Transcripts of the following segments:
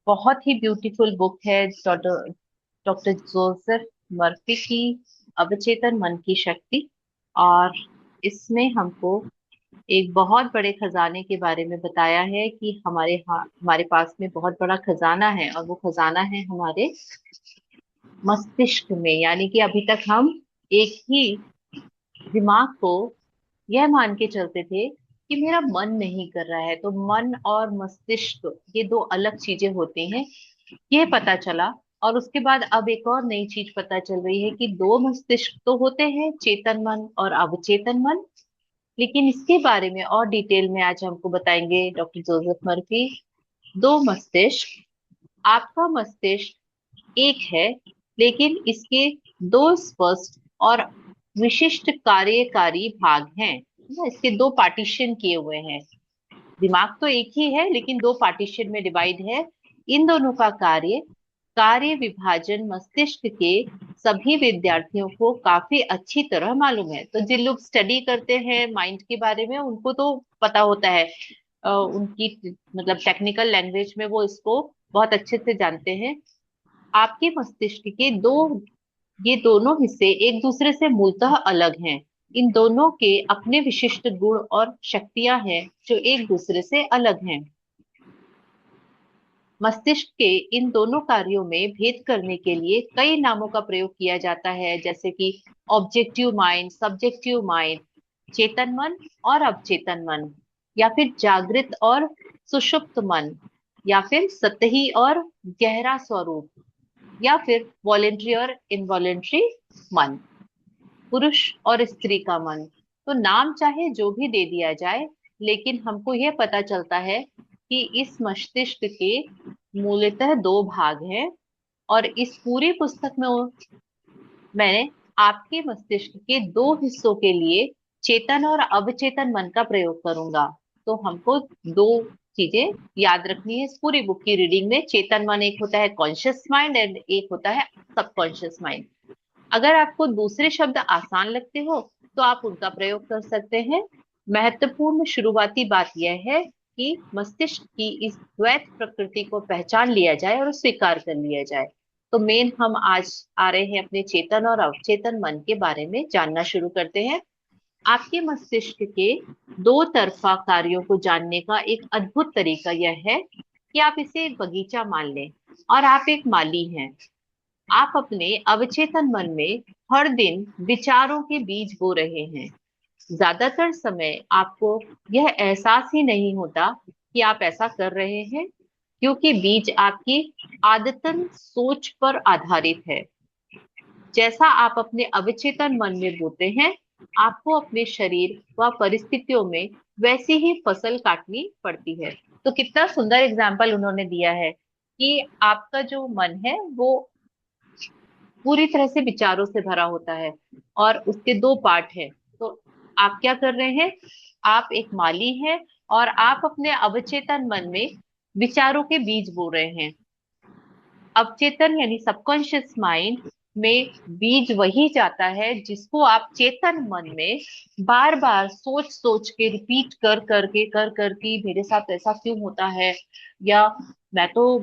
बहुत ही beautiful book है doctor doctor Joseph Murphy की अवचेतन मन की शक्ति। और इसमें हमको एक बहुत बड़े खजाने के बारे में बताया है कि हमारे पास में बहुत बड़ा खजाना है, और वो खजाना है हमारे मस्तिष्क में। यानी कि अभी तक हम एक ही दिमाग को यह मान के चलते थे कि मेरा मन नहीं कर रहा है, तो मन और मस्तिष्क ये दो अलग चीजें होती हैं, ये पता चला। और उसके बाद अब एक और नई चीज पता चल रही है कि दो मस्तिष्क तो होते हैं, चेतन मन और अवचेतन मन। लेकिन इसके बारे में और डिटेल में आज हमको बताएंगे डॉक्टर जोसेफ मर्फी। दो मस्तिष्क, आपका मस्तिष्क एक है, लेकिन इसके दो स्पष्ट और विशिष्ट कार्यकारी भाग हैं ना, इसके दो पार्टीशन किए हुए हैं। दिमाग तो एक ही है लेकिन दो पार्टीशन में डिवाइड है। इन दोनों का कार्य कार्य विभाजन मस्तिष्क के सभी विद्यार्थियों को काफी अच्छी तरह मालूम है। तो जिन लोग स्टडी करते हैं माइंड के बारे में उनको तो पता होता है। उनकी मतलब टेक्निकल लैंग्वेज में वो इसको बहुत अच्छे से जानते हैं। आपके मस्तिष्क के दो ये दोनों हिस्से एक दूसरे से मूलतः अलग हैं। इन दोनों के अपने विशिष्ट गुण और शक्तियां हैं जो एक दूसरे से अलग हैं। मस्तिष्क के इन दोनों कार्यों में भेद करने के लिए कई नामों का प्रयोग किया जाता है, जैसे कि ऑब्जेक्टिव माइंड, सब्जेक्टिव माइंड, चेतन मन और अवचेतन मन, या फिर जागृत और सुषुप्त मन, या फिर सतही और गहरा स्वरूप, या फिर वॉलेंट्री और इनवॉलेंट्री मन, पुरुष और स्त्री का मन। तो नाम चाहे जो भी दे दिया जाए, लेकिन हमको यह पता चलता है कि इस मस्तिष्क के मूलतः दो भाग हैं। और इस पूरी पुस्तक में मैंने आपके मस्तिष्क के दो हिस्सों के लिए चेतन और अवचेतन मन का प्रयोग करूंगा। तो हमको दो चीजें याद रखनी है इस पूरी बुक की रीडिंग में। चेतन मन एक होता है कॉन्शियस माइंड एंड एक होता है सबकॉन्शियस माइंड। अगर आपको दूसरे शब्द आसान लगते हो तो आप उनका प्रयोग कर सकते हैं। महत्वपूर्ण शुरुआती बात यह है कि मस्तिष्क की इस द्वैत प्रकृति को पहचान लिया जाए और स्वीकार कर लिया जाए। तो मेन हम आज आ रहे हैं अपने चेतन और अवचेतन मन के बारे में जानना शुरू करते हैं। आपके मस्तिष्क के दो तरफा कार्यों को जानने का एक अद्भुत तरीका यह है कि आप इसे एक बगीचा मान लें और आप एक माली हैं। आप अपने अवचेतन मन में हर दिन विचारों के बीज बो रहे हैं। ज्यादातर समय आपको यह एहसास ही नहीं होता कि आप ऐसा कर रहे हैं, क्योंकि बीज आपकी आदतन सोच पर आधारित है। जैसा आप अपने अवचेतन मन में बोते हैं, आपको अपने शरीर व परिस्थितियों में वैसी ही फसल काटनी पड़ती है। तो कितना सुंदर एग्जाम्पल उन्होंने दिया है कि आपका जो मन है वो पूरी तरह से विचारों से भरा होता है, और उसके दो पार्ट हैं। तो आप क्या कर रहे हैं? आप एक माली हैं और आप अपने अवचेतन मन में विचारों के बीज बो रहे हैं। अवचेतन यानी सबकॉन्शियस माइंड में बीज वही जाता है जिसको आप चेतन मन में बार बार सोच सोच के रिपीट कर करके मेरे साथ ऐसा क्यों होता है, या मैं तो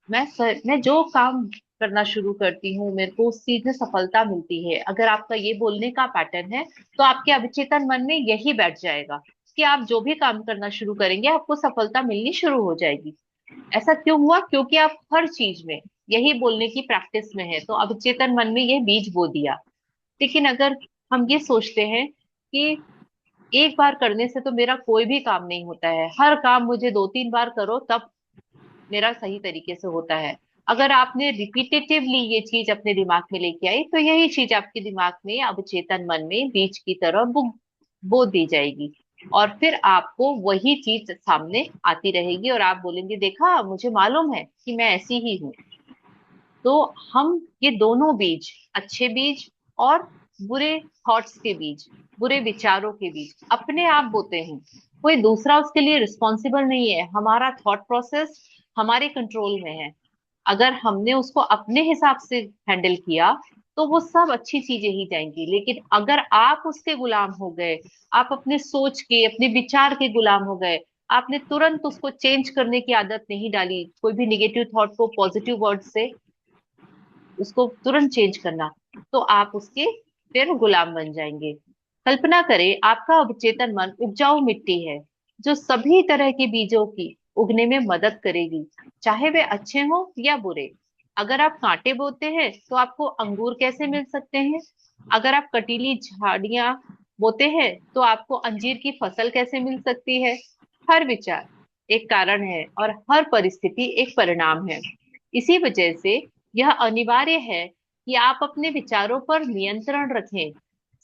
मैं जो काम करना शुरू करती हूँ मेरे को उस चीज में सफलता मिलती है। अगर आपका ये बोलने का पैटर्न है तो आपके अवचेतन मन में यही बैठ जाएगा कि आप जो भी काम करना शुरू करेंगे आपको सफलता मिलनी शुरू हो जाएगी। ऐसा क्यों हुआ? क्योंकि आप हर चीज में यही बोलने की प्रैक्टिस में है, तो अवचेतन मन में यह बीज बो दिया। लेकिन अगर हम ये सोचते हैं कि एक बार करने से तो मेरा कोई भी काम नहीं होता है, हर काम मुझे दो तीन बार करो तब मेरा सही तरीके से होता है, अगर आपने रिपीटेटिवली ये चीज अपने दिमाग में लेके आई तो यही चीज आपके दिमाग में अवचेतन मन में बीज की तरह बो दी जाएगी। और फिर आपको वही चीज सामने आती रहेगी और आप बोलेंगे देखा मुझे मालूम है कि मैं ऐसी ही हूँ। तो हम ये दोनों बीज, अच्छे बीज और बुरे थॉट्स के बीज, बुरे विचारों के बीज अपने आप बोते हैं। कोई दूसरा उसके लिए रिस्पॉन्सिबल नहीं है। हमारा थॉट प्रोसेस हमारे कंट्रोल में है। अगर हमने उसको अपने हिसाब से हैंडल किया तो वो सब अच्छी चीजें ही जाएंगी। लेकिन अगर आप उसके गुलाम हो गए, आप अपने सोच के अपने विचार के गुलाम हो गए, आपने तुरंत उसको चेंज करने की आदत नहीं डाली, कोई भी निगेटिव थॉट को पॉजिटिव वर्ड से उसको तुरंत चेंज करना, तो आप उसके फिर गुलाम बन जाएंगे। कल्पना करें आपका अवचेतन मन उपजाऊ मिट्टी है, जो सभी तरह के बीजों की उगने में मदद करेगी, चाहे वे अच्छे हो या बुरे। अगर आप कांटे बोते हैं तो आपको अंगूर कैसे मिल सकते हैं? अगर आप कटीली झाड़ियां बोते हैं तो आपको अंजीर की फसल कैसे मिल सकती है? हर विचार एक कारण है और हर परिस्थिति एक परिणाम है। इसी वजह से यह अनिवार्य है कि आप अपने विचारों पर नियंत्रण रखें।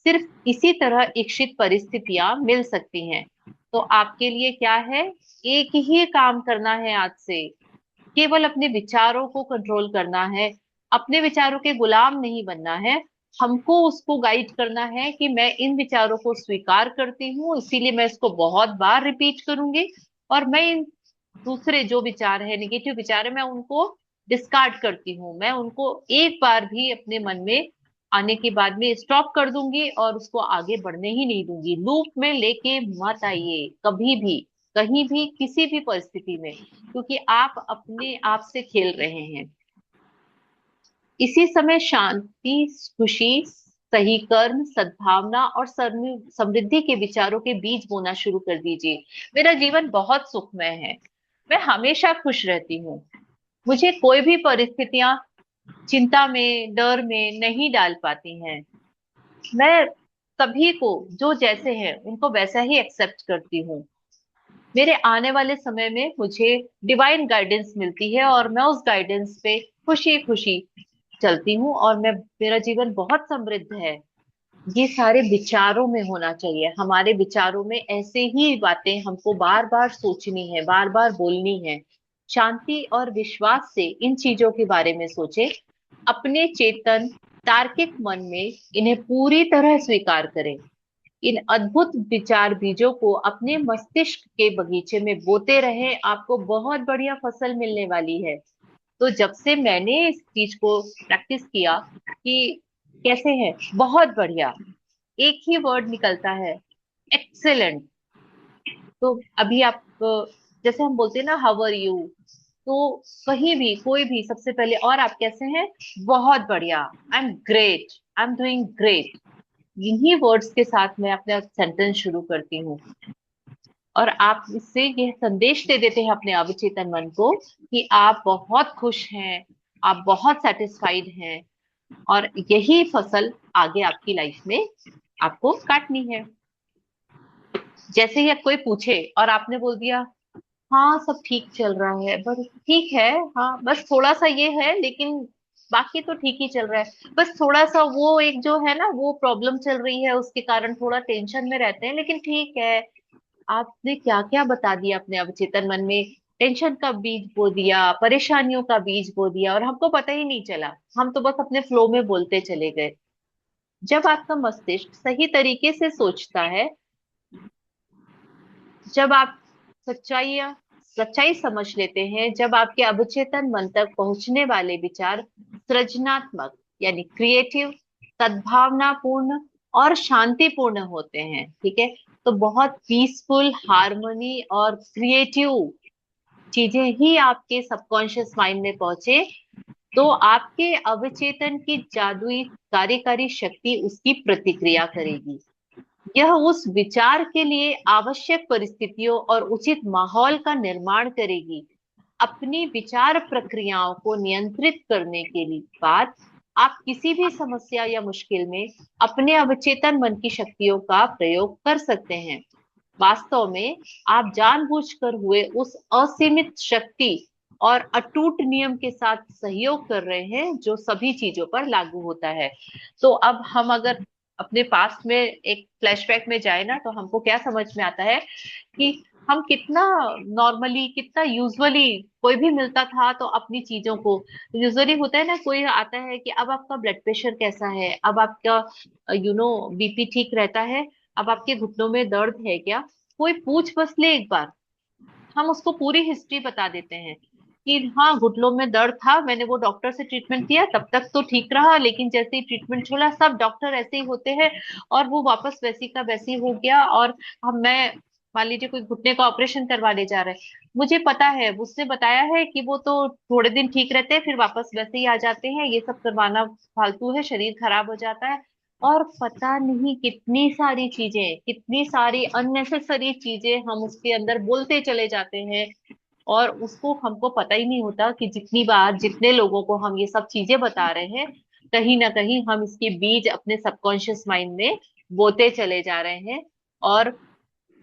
सिर्फ इसी तरह इच्छित परिस्थितियां मिल सकती हैं। तो आपके लिए क्या है? एक ही काम करना है आज से, केवल अपने विचारों को कंट्रोल करना है। अपने विचारों के गुलाम नहीं बनना है। हमको उसको गाइड करना है कि मैं इन विचारों को स्वीकार करती हूँ, इसीलिए मैं इसको बहुत बार रिपीट करूंगी, और मैं इन दूसरे जो विचार है, निगेटिव विचार है, मैं उनको डिस्कार्ड करती हूँ। मैं उनको एक बार भी अपने मन में आने के बाद में स्टॉप कर दूंगी और उसको आगे बढ़ने ही नहीं दूंगी। लूप में लेके मत आइए कभी भी, कहीं भी, किसी भी परिस्थिति में, क्योंकि आप अपने आप से खेल रहे हैं। इसी समय शांति, खुशी, सही कर्म, सद्भावना और समृद्धि के विचारों के बीज बोना शुरू कर दीजिए। मेरा जीवन बहुत सुखमय है, मैं हमेशा खुश रहती हूँ, मुझे कोई भी परिस्थितियां चिंता में, डर में नहीं डाल पाती हैं। मैं सभी को जो जैसे हैं उनको वैसा ही एक्सेप्ट करती हूँ। मेरे आने वाले समय में मुझे डिवाइन गाइडेंस मिलती है और मैं उस गाइडेंस पे खुशी खुशी चलती हूँ, और मैं, मेरा जीवन बहुत समृद्ध है। ये सारे विचारों में होना चाहिए। हमारे विचारों में ऐसे ही बातें हमको बार बार सोचनी है, बार बार बोलनी है। शांति और विश्वास से इन चीजों के बारे में सोचें। अपने चेतन तार्किक मन में इन्हें पूरी तरह स्वीकार करें। इन अद्भुत विचार बीजों को अपने मस्तिष्क के बगीचे में बोते रहें, आपको बहुत बढ़िया फसल मिलने वाली है। तो जब से मैंने इस चीज को प्रैक्टिस किया कि कैसे है, बहुत बढ़िया, एक ही वर्ड निकलता है, एक्सेलेंट। तो अभी आप जैसे हम बोलते हैं ना, हाउ आर यू, तो कहीं भी कोई भी सबसे पहले, और आप कैसे हैं? बहुत बढ़िया, I am great, I am doing great. इन्हीं वर्ड्स के साथ मैं अपना सेंटेंस शुरू करती हूँ, और आप इससे यह संदेश दे देते हैं अपने अवचेतन मन को कि आप बहुत खुश हैं, आप बहुत सेटिस्फाइड हैं, और यही फसल आगे आपकी लाइफ में आपको काटनी है। जैसे ही कोई पूछे और आपने बोल दिया हाँ सब ठीक चल रहा है, बस ठीक है, हाँ बस थोड़ा सा ये है, लेकिन बाकी तो ठीक ही चल रहा है, बस थोड़ा सा वो एक जो है ना वो प्रॉब्लम चल रही है, उसके कारण थोड़ा टेंशन में रहते हैं, लेकिन ठीक है। आपने क्या क्या बता दिया अपने अवचेतन मन में, टेंशन का बीज बो दिया, परेशानियों का बीज बो दिया, और हमको पता ही नहीं चला। हम तो बस अपने फ्लो में बोलते चले गए। जब आपका मस्तिष्क सही तरीके से सोचता है, जब आप सच्चाई सच्चाई समझ लेते हैं, जब आपके अवचेतन मन तक पहुंचने वाले विचार सृजनात्मक यानी क्रिएटिव, सद्भावनापूर्ण और शांतिपूर्ण होते हैं, ठीक है, तो बहुत पीसफुल, हार्मनी और क्रिएटिव चीजें ही आपके सबकॉन्शियस माइंड में पहुंचे, तो आपके अवचेतन की जादुई कार्यकारी शक्ति उसकी प्रतिक्रिया करेगी। यह उस विचार के लिए आवश्यक परिस्थितियों और उचित माहौल का निर्माण करेगी। अपनी विचार प्रक्रियाओं को नियंत्रित करने के लिए बाद आप किसी भी समस्या या मुश्किल में अपने अवचेतन मन की शक्तियों का प्रयोग कर सकते हैं। वास्तव में आप जानबूझकर हुए उस असीमित शक्ति और अटूट नियम के साथ सहयोग कर रहे हैं जो सभी चीजों पर लागू होता है। तो अब हम अगर अपने पास्ट में एक फ्लैशबैक में जाए ना, तो हमको क्या समझ में आता है कि हम कितना नॉर्मली, कितना यूजुअली कोई भी मिलता था तो अपनी चीजों को, यूजुअली होता है ना, कोई आता है कि अब आपका ब्लड प्रेशर कैसा है, अब आपका बीपी ठीक रहता है, अब आपके घुटनों में दर्द है क्या, कोई पूछ बस ले एक बार, हम उसको पूरी हिस्ट्री बता देते हैं कि हाँ घुटनों में दर्द था, मैंने वो डॉक्टर से ट्रीटमेंट किया, तब तक तो ठीक रहा, लेकिन जैसे ही ट्रीटमेंट छोड़ा, सब डॉक्टर ऐसे ही होते हैं और वो वापस वैसी का वैसी हो गया, और हम मैं मान लीजिए कोई घुटने का ऑपरेशन करवाने जा रहा है, मुझे पता है, उसने बताया है कि वो तो थोड़े दिन ठीक रहते हैं फिर वापस वैसे ही आ जाते हैं, ये सब करवाना फालतू है, शरीर खराब हो जाता है। और पता नहीं कितनी सारी चीजें, कितनी सारी अननेसेसरी चीजें हम उसके अंदर बोलते चले जाते हैं, और उसको हमको पता ही नहीं होता कि जितनी बार जितने लोगों को हम ये सब चीजें बता रहे हैं, कहीं ना कहीं हम इसके बीज अपने सबकॉन्शियस माइंड में बोते चले जा रहे हैं। और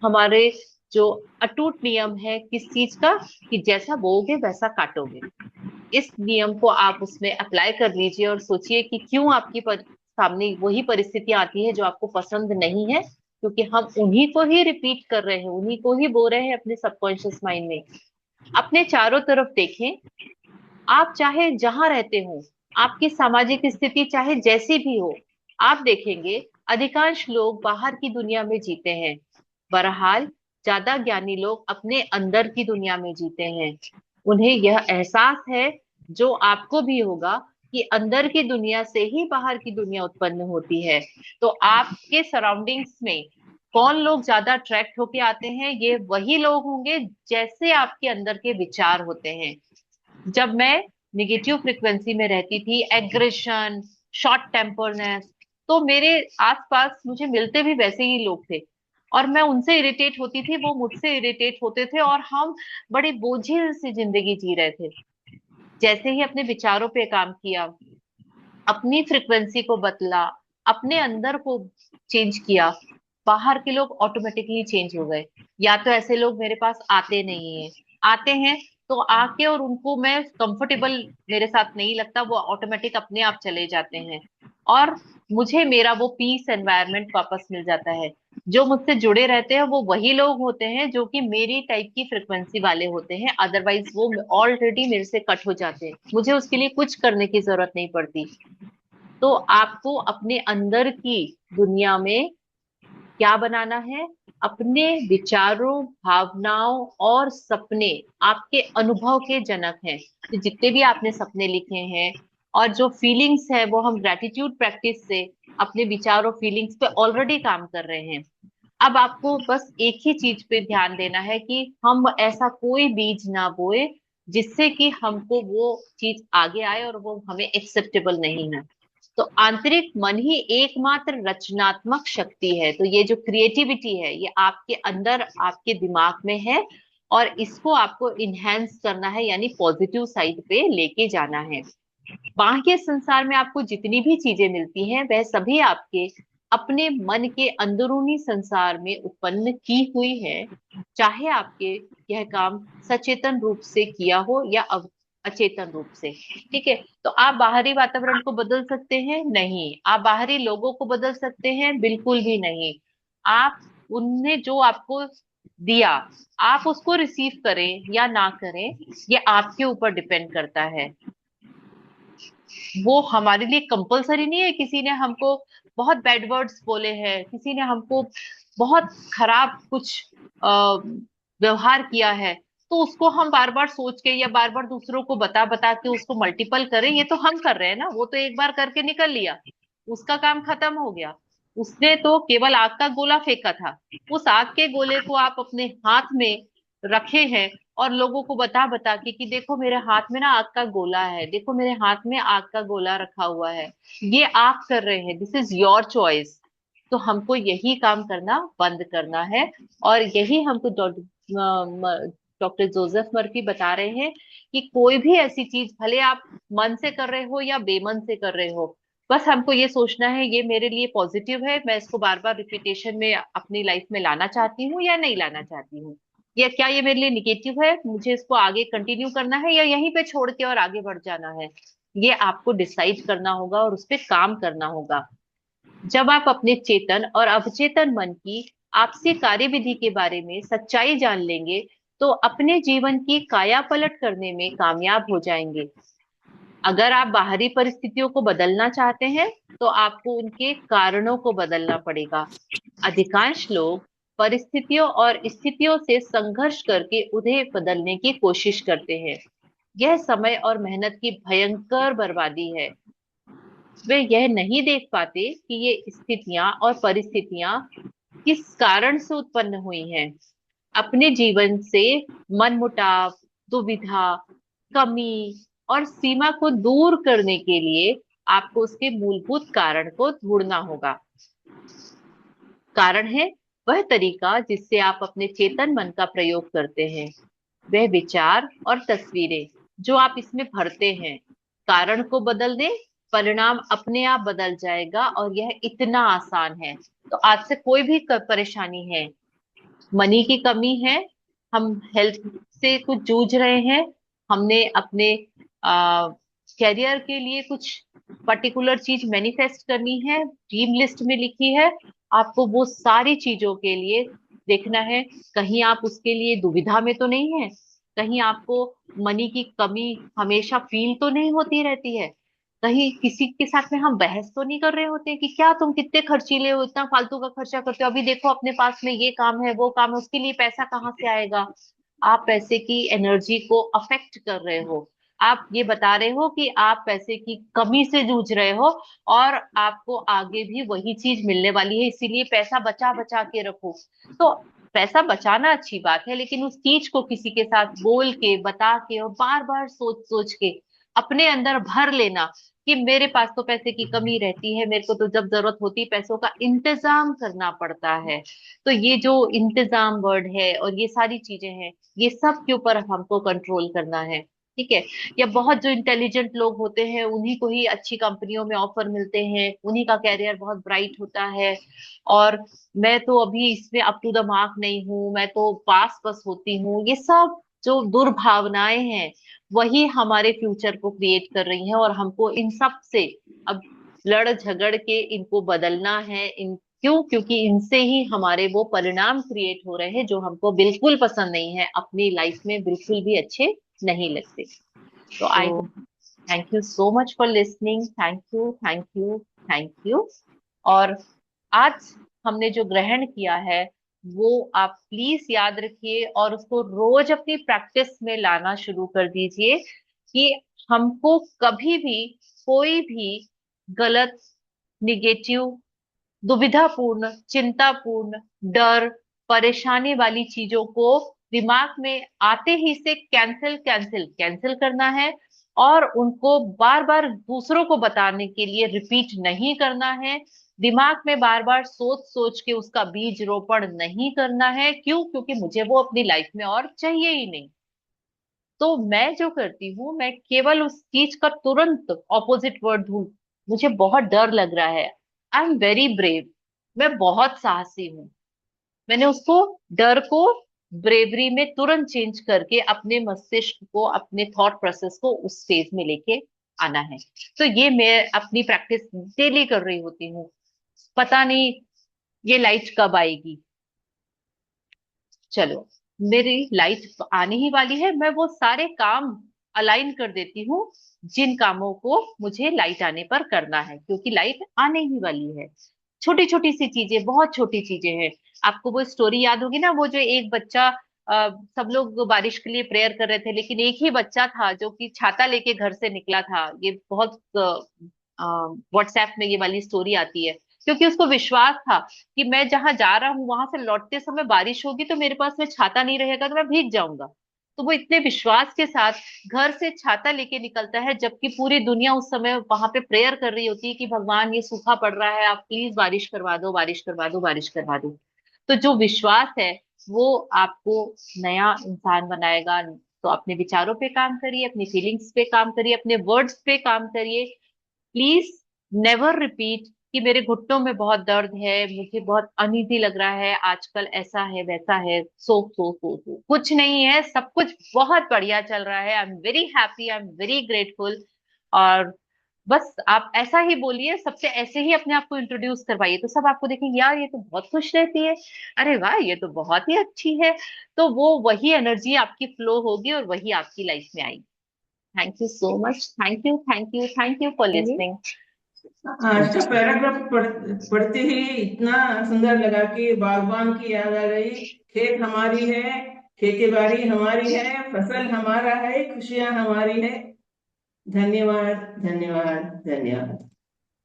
हमारे जो अटूट नियम है किस चीज का, कि जैसा बोओगे वैसा काटोगे, इस नियम को आप उसमें अप्लाई कर लीजिए और सोचिए कि क्यों आपकी सामने वही परिस्थितियां आती है जो आपको पसंद नहीं है, क्योंकि हम उन्हीं को ही रिपीट कर रहे हैं, उन्हीं को ही बोल रहे हैं अपने सबकॉन्शियस माइंड में। अपने चारों तरफ देखें, आप चाहे जहां रहते हो, आपकी सामाजिक स्थिति चाहे जैसी भी हो, आप देखेंगे अधिकांश लोग बाहर की दुनिया में जीते हैं। बहरहाल ज्यादा ज्ञानी लोग अपने अंदर की दुनिया में जीते हैं। उन्हें यह एहसास है, जो आपको भी होगा, कि अंदर की दुनिया से ही बाहर की दुनिया उत्पन्न होती है। तो आपके सराउंडिंग्स में कौन लोग ज्यादा अट्रैक्ट होके आते हैं, ये वही लोग होंगे जैसे आपके अंदर के विचार होते हैं। जब मैं निगेटिव फ्रिक्वेंसी में रहती थी, एग्रेशन, शॉर्ट टेम्परनेस, तो मेरे आसपास मुझे मिलते भी वैसे ही लोग थे, और मैं उनसे इरिटेट होती थी, वो मुझसे इरिटेट होते थे, और हम बड़ी बोझिल सी जिंदगी जी रहे थे। जैसे ही अपने विचारों पे काम किया, अपनी फ्रिक्वेंसी को बदला, अपने अंदर को चेंज किया, बाहर के लोग ऑटोमेटिकली चेंज हो गए। या तो ऐसे लोग मेरे पास आते नहीं है, आते हैं तो आके और उनको मैं कंफर्टेबल मेरे साथ नहीं लगता, वो ऑटोमेटिक अपने आप चले जाते हैं, और मुझे मेरा वो पीस एनवायरनमेंट वापस मिल जाता है। जो मुझसे जुड़े रहते हैं वो वही लोग होते हैं जो कि मेरी टाइप की फ्रिक्वेंसी वाले होते हैं, अदरवाइज वो ऑलरेडी मेरे से कट हो जाते हैं, मुझे उसके लिए कुछ करने की जरूरत नहीं पड़ती। तो आपको अपने अंदर की दुनिया में क्या बनाना है, अपने विचारों, भावनाओं और सपने आपके अनुभव के जनक हैं। तो जितने भी आपने सपने लिखे हैं और जो फीलिंग्स है, वो हम ग्रेटिट्यूड प्रैक्टिस से अपने विचारों फीलिंग्स पे ऑलरेडी काम कर रहे हैं। अब आपको बस एक ही चीज पे ध्यान देना है कि हम ऐसा कोई बीज ना बोए जिससे कि हमको वो चीज आगे आए और वो हमें एक्सेप्टेबल नहीं है। तो आंतरिक मन ही एकमात्र रचनात्मक शक्ति है। तो ये जो क्रिएटिविटी है, ये आपके अंदर, आपके दिमाग में है, और इसको आपको इनहेंस करना है, यानी पॉजिटिव साइड पे लेके जाना है। बाह्य संसार में आपको जितनी भी चीजें मिलती हैं, वह सभी आपके अपने मन के अंदरूनी संसार में उत्पन्न की हुई है, चाहे आपके यह काम सचेतन रूप से किया हो या अचेतन रूप से। ठीक है, तो आप बाहरी वातावरण को बदल सकते हैं? नहीं। आप बाहरी लोगों को बदल सकते हैं? बिल्कुल भी नहीं। आप उनने जो आपको दिया, आप उसको रिसीव करें या ना करें, ये आपके ऊपर डिपेंड करता है। वो हमारे लिए कंपलसरी नहीं है। किसी ने हमको बहुत बैड वर्ड्स बोले हैं, किसी ने हमको बहुत खराब कुछ व्यवहार किया है, तो उसको हम बार बार सोच के या बार बार दूसरों को बता बता के उसको मल्टीपल करें, ये तो हम कर रहे हैं ना। वो तो एक बार करके निकल लिया, उसका काम खत्म हो गया। उसने तो केवल आग का गोला फेंका था, उस आग के गोले को आप अपने हाथ में रखे हैं, और लोगों को बता बता के कि देखो मेरे हाथ में ना आग का गोला है, देखो मेरे हाथ में आग का गोला रखा हुआ है, ये आप कर रहे हैं, दिस इज योर चॉइस। तो हमको यही काम करना बंद करना है। और यही हमको डॉक्टर जोसेफ मर्फी बता रहे हैं कि कोई भी ऐसी चीज, भले आप मन से कर रहे हो या बेमन से कर रहे हो, बस हमको ये सोचना है ये मेरे लिए पॉजिटिव है, मैं इसको बार बार रिपीटेशन में अपनी लाइफ में लाना चाहती हूँ या नहीं लाना चाहती हूँ, या क्या ये मेरे लिए निगेटिव है, मुझे इसको आगे कंटिन्यू करना है या यहीं पे छोड़ के और आगे बढ़ जाना है। ये आपको डिसाइड करना होगा और उस पर काम करना होगा। जब आप अपने चेतन और अवचेतन मन की आपसी कार्यविधि के बारे में सच्चाई जान लेंगे, तो अपने जीवन की काया पलट करने में कामयाब हो जाएंगे। अगर आप बाहरी परिस्थितियों को बदलना चाहते हैं, तो आपको उनके कारणों को बदलना पड़ेगा। अधिकांश लोग परिस्थितियों और स्थितियों से संघर्ष करके उन्हें बदलने की कोशिश करते हैं। यह समय और मेहनत की भयंकर बर्बादी है। वे यह नहीं देख पाते कि ये स्थितियां और परिस्थितियां किस कारण से उत्पन्न हुई हैं। अपने जीवन से मनमुटाव, दुविधा, कमी और सीमा को दूर करने के लिए आपको उसके मूलभूत कारण को ढूंढना होगा। कारण है वह तरीका जिससे आप अपने चेतन मन का प्रयोग करते हैं, वह विचार और तस्वीरें जो आप इसमें भरते हैं। कारण को बदल दें, परिणाम अपने आप बदल जाएगा, और यह इतना आसान है। तो आज से कोई भी परेशानी है, मनी की कमी है, हम हेल्थ से कुछ जूझ रहे हैं, हमने अपने कैरियर के लिए कुछ पर्टिकुलर चीज मैनिफेस्ट करनी है, ड्रीम लिस्ट में लिखी है, आपको वो सारी चीजों के लिए देखना है कहीं आप उसके लिए दुविधा में तो नहीं है, कहीं आपको मनी की कमी हमेशा फील तो नहीं होती रहती है, कहीं किसी के साथ में हम बहस तो नहीं कर रहे होते कि क्या तुम कितने खर्चीले हो, इतना फालतू का खर्चा करते हो, अभी देखो अपने पास में ये काम है वो काम है, उसके लिए पैसा कहाँ से आएगा। आप पैसे की एनर्जी को अफेक्ट कर रहे हो, आप ये बता रहे हो कि आप पैसे की कमी से जूझ रहे हो, और आपको आगे भी वही चीज मिलने वाली है, इसीलिए पैसा बचा बचा के रखो। तो पैसा बचाना अच्छी बात है, लेकिन उस चीज को किसी के साथ बोल के बता के और बार बार सोच सोच के अपने अंदर भर लेना कि मेरे पास तो पैसे की कमी रहती है, मेरे को तो जब जरूरत होती है पैसों का इंतजाम करना पड़ता है। तो ये जो इंतजाम वर्ड है और ये सारी चीजें हैं, ये सब के ऊपर हमको कंट्रोल करना है। ठीक है। या बहुत जो इंटेलिजेंट लोग होते हैं उन्हीं को ही अच्छी कंपनियों में ऑफर मिलते हैं, उन्हीं का कैरियर बहुत ब्राइट होता है, और मैं तो अभी इसमें अप टू द मार्क नहीं हूँ, मैं तो पास बस होती हूँ, ये सब जो दुर्भावनाएं हैं वही हमारे फ्यूचर को क्रिएट कर रही हैं, और हमको इन सब से अब लड़ झगड़ के इनको बदलना है। इन क्यों? क्योंकि इनसे ही हमारे वो परिणाम क्रिएट हो रहे हैं जो हमको बिल्कुल पसंद नहीं है, अपनी लाइफ में बिल्कुल भी अच्छे नहीं लगते। तो आई तो hope, thank you so much for listening, thank you thank you thank you. और आज हमने जो ग्रहण किया है वो आप प्लीज याद रखिए और उसको रोज अपनी प्रैक्टिस में लाना शुरू कर दीजिए कि हमको कभी भी कोई भी गलत, निगेटिव, दुविधापूर्ण, चिंतापूर्ण, डर, परेशानी वाली चीजों को दिमाग में आते ही से कैंसिल कैंसिल कैंसिल करना है, और उनको बार बार दूसरों को बताने के लिए रिपीट नहीं करना है, दिमाग में बार बार सोच सोच के उसका बीज रोपण नहीं करना है। क्यों? क्योंकि मुझे वो अपनी लाइफ में और चाहिए ही नहीं। तो मैं जो करती हूँ, मैं केवल उस चीज का तुरंत ऑपोजिट वर्ड हूँ। मुझे बहुत डर लग रहा है, आई एम वेरी ब्रेव, मैं बहुत साहसी हूँ, मैंने उसको, डर को ब्रेवरी में तुरंत चेंज करके अपने मस्तिष्क को, अपने थॉट प्रोसेस को उस स्टेज में लेके आना है। तो ये मैं अपनी प्रैक्टिस डेली कर रही होती हूँ। पता नहीं ये लाइट कब आएगी। चलो, मेरी लाइट आने ही वाली है, मैं वो सारे काम अलाइन कर देती हूँ जिन कामों को मुझे लाइट आने पर करना है, क्योंकि लाइट आने ही वाली है। छोटी छोटी सी चीजें, बहुत छोटी चीजें हैं। आपको वो स्टोरी याद होगी ना, वो जो एक बच्चा, सब लोग बारिश के लिए प्रेयर कर रहे थे, लेकिन एक ही बच्चा था जो कि छाता लेके घर से निकला था। ये बहुत व्हाट्सएप में ये वाली स्टोरी आती है, क्योंकि उसको विश्वास था कि मैं जहां जा रहा हूँ वहां से लौटते समय बारिश होगी तो मेरे पास में छाता नहीं रहेगा तो मैं भीग जाऊंगा। तो वो इतने विश्वास के साथ घर से छाता लेके निकलता है, जबकि पूरी दुनिया उस समय वहां पे प्रेयर कर रही होती है कि भगवान ये सूखा पड़ रहा है, आप प्लीज बारिश करवा दो, बारिश करवा दो, बारिश करवा दो। तो जो विश्वास है वो आपको नया इंसान बनाएगा। तो अपने विचारों पे काम करिए, अपनी फीलिंग्स पे काम करिए, अपने वर्ड्स पे काम करिए। प्लीज नेवर रिपीट कि मेरे घुटनों में बहुत दर्द है, मुझे बहुत अनईजी लग रहा है आजकल, ऐसा है वैसा है, सो कुछ नहीं है, सब कुछ बहुत बढ़िया चल रहा है, I am very happy, I am very grateful. और बस आप ऐसा ही बोलिए, सबसे ऐसे ही अपने आप को इंट्रोड्यूस करवाइए, तो सब आपको देखेंगे यार ये तो बहुत खुश रहती है, अरे वाह ये तो बहुत ही अच्छी है। तो वो वही एनर्जी आपकी फ्लो होगी और वही आपकी लाइफ में आएगी। Thank you so much, thank you thank you thank you for listening. आज का पैराग्राफ पढ़ते ही इतना सुंदर लगा कि बागबान की याद आ गई। खेत हमारी है, खेती बाड़ी हमारी है, फसल हमारा है, खुशियां हमारी है। धन्यवाद, धन्यवाद, धन्यवाद।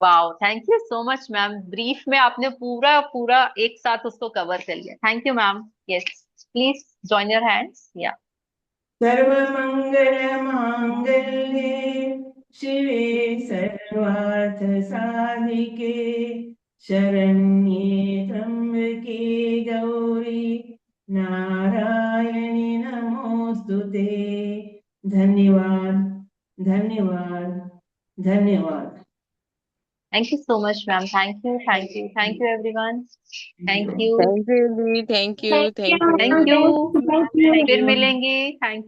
Wow, thank you so much ma'am, brief में आपने पूरा पूरा एक साथ उसको कवर कर लिया, thank you ma'am. Yes. Please join your hands. या सर्वमंगल मांगल्ये शिवे सर्वार्थ साधिके शरण्ये त्र्यंबके गौरी नारायणी नमोस्तुते। धन्यवाद, धन्यवाद, धन्यवाद। Thank you so much ma'am. Thank you everyone. Thank you. Thank you जी, thank you, thank you. Thank you. Thank you. फिर मिलेंगे। थैंक